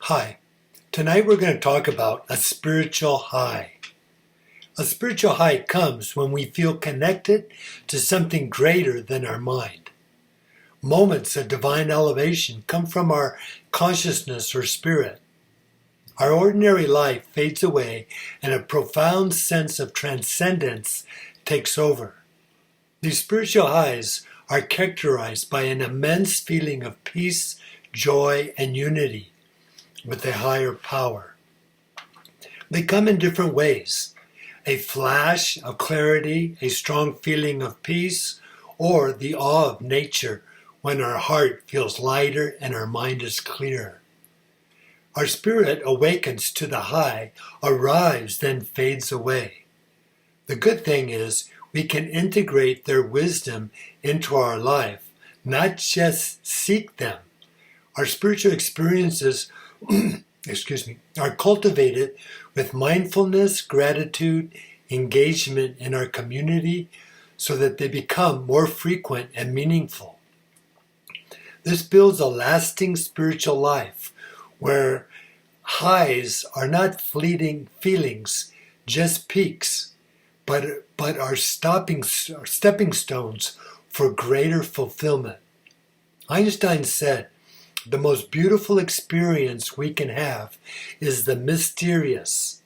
Hi, tonight we're going to talk about a spiritual high. A spiritual high comes when we feel connected to something greater than our mind. Moments of divine elevation come from our consciousness or spirit. Our ordinary life fades away and a profound sense of transcendence takes over. These spiritual highs are characterized by an immense feeling of peace, joy, and unity with a higher power. They come in different ways. A flash of clarity, a strong feeling of peace, or the awe of nature when our heart feels lighter and our mind is clear. Our spirit awakens to the high, arrives, then fades away. The good thing is we can integrate their wisdom into our life, not just seek them. Our spiritual experiences are cultivated with mindfulness, gratitude, engagement in our community so that they become more frequent and meaningful. This builds a lasting spiritual life where highs are not fleeting feelings, just peaks, but are stepping stones for greater fulfillment. Einstein said, "The most beautiful experience we can have is the mysterious,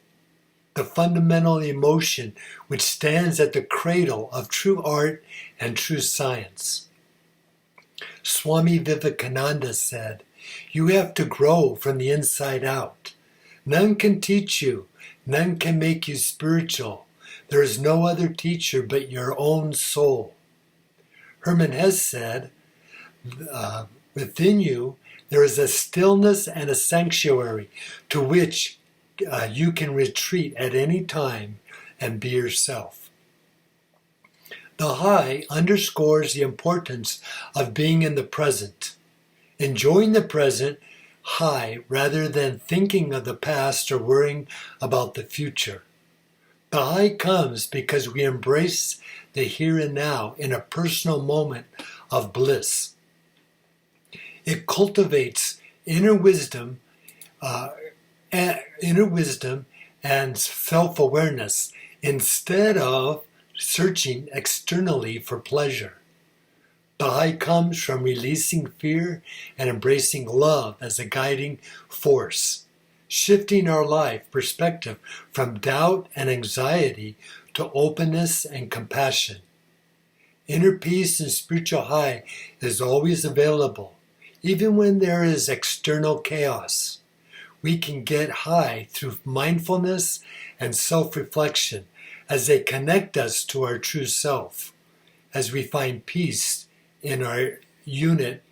the fundamental emotion which stands at the cradle of true art and true science." Swami Vivekananda said, "You have to grow from the inside out. None can teach you, none can make you spiritual. There is no other teacher but your own soul." Herman Hesse said, "Within you, there is a stillness and a sanctuary to which you can retreat at any time and be yourself." The high underscores the importance of being in the present, enjoying the present high rather than thinking of the past or worrying about the future. The high comes because we embrace the here and now in a personal moment of bliss. It cultivates inner wisdom and self-awareness instead of searching externally for pleasure. The high comes from releasing fear and embracing love as a guiding force, shifting our life perspective from doubt and anxiety to openness and compassion. Inner peace and spiritual high is always available. Even when there is external chaos, we can get high through mindfulness and self-reflection as they connect us to our true self, as we find peace in our unit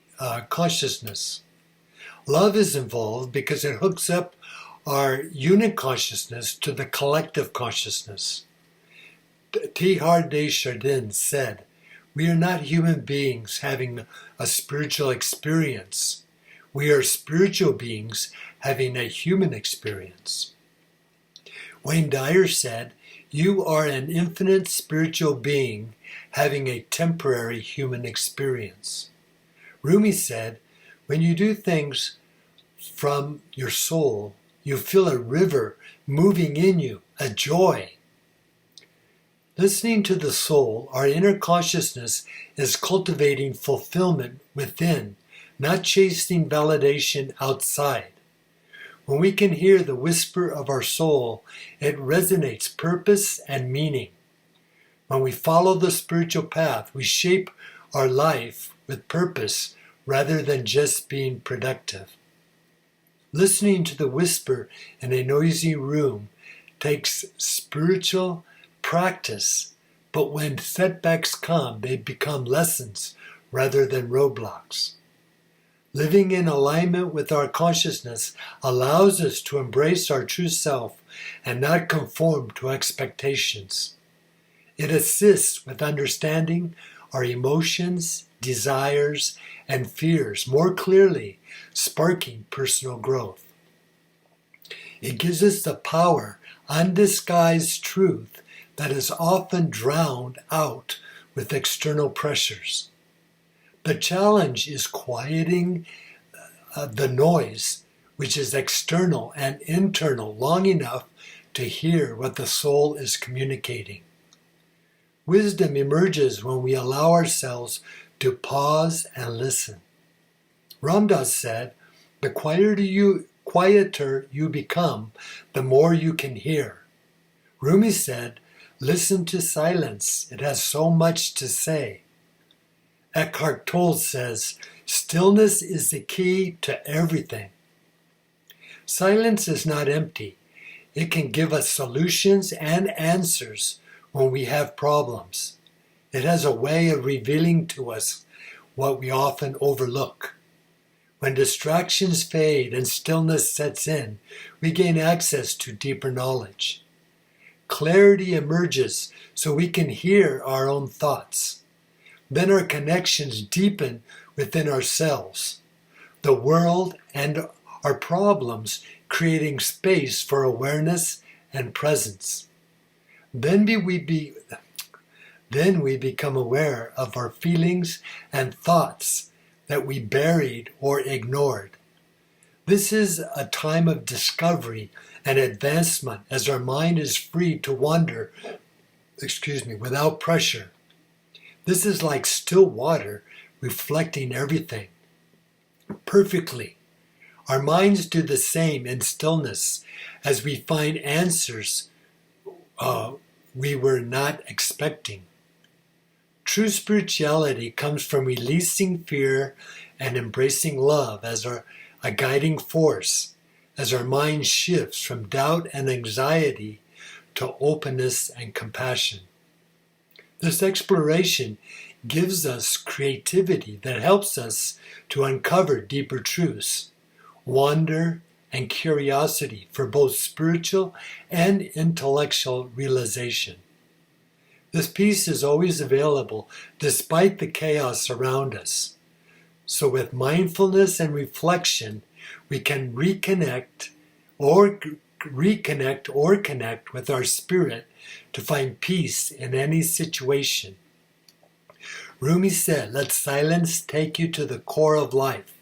consciousness. Love is involved because it hooks up our unit consciousness to the collective consciousness. Teilhard de Chardin said, "We are not human beings having a spiritual experience. We are spiritual beings having a human experience." Wayne Dyer said, "You are an infinite spiritual being having a temporary human experience." Rumi said, "When you do things from your soul, you feel a river moving in you, a joy." Listening to the soul, our inner consciousness is cultivating fulfillment within, not chasing validation outside. When we can hear the whisper of our soul, it resonates purpose and meaning. When we follow the spiritual path, we shape our life with purpose rather than just being productive. Listening to the whisper in a noisy room takes spiritual practice, but when setbacks come, they become lessons rather than roadblocks. Living in alignment with our consciousness allows us to embrace our true self and not conform to expectations. It assists with understanding our emotions, desires, and fears more clearly, sparking personal growth. It gives us the power, undisguised truth that is often drowned out with external pressures. The challenge is quieting the noise which is external and internal, long enough to hear what the soul is communicating. Wisdom emerges when we allow ourselves to pause and listen. Ram Dass said, "The quieter you become, the more you can hear." Rumi said, "Listen to silence. It has so much to say." Eckhart Tolle says, "Stillness is the key to everything." Silence is not empty. It can give us solutions and answers when we have problems. It has a way of revealing to us what we often overlook. When distractions fade and stillness sets in, we gain access to deeper knowledge. Clarity emerges so we can hear our own thoughts. Then our connections deepen within ourselves, the world, and our problems, creating space for awareness and presence. Then we become aware of our feelings and thoughts that we buried or ignored. This is a time of discovery and advancement as our mind is free to wander, without pressure. This is like still water reflecting everything perfectly. Our minds do the same in stillness as we find answers we were not expecting. True spirituality comes from releasing fear and embracing love as a guiding force, as our mind shifts from doubt and anxiety to openness and compassion. This exploration gives us creativity that helps us to uncover deeper truths, wonder, and curiosity for both spiritual and intellectual realization. This peace is always available despite the chaos around us. So with mindfulness and reflection, we can reconnect or connect with our spirit to find peace in any situation. Rumi said, "Let silence take you to the core of life."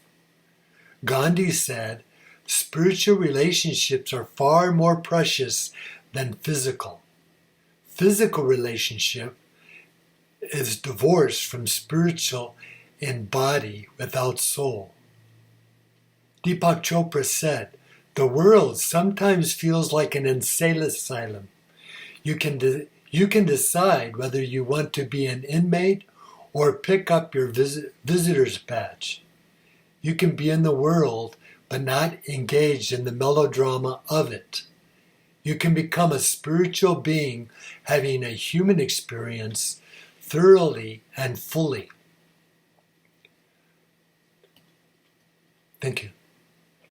Gandhi said, "Spiritual relationships are far more precious than physical." Physical relationship is divorced from spiritual in body without soul. Deepak Chopra said, "The world sometimes feels like an insane asylum. You can decide whether you want to be an inmate or pick up your visitor's badge. You can be in the world but not engaged in the melodrama of it. You can become a spiritual being having a human experience thoroughly and fully." Thank you.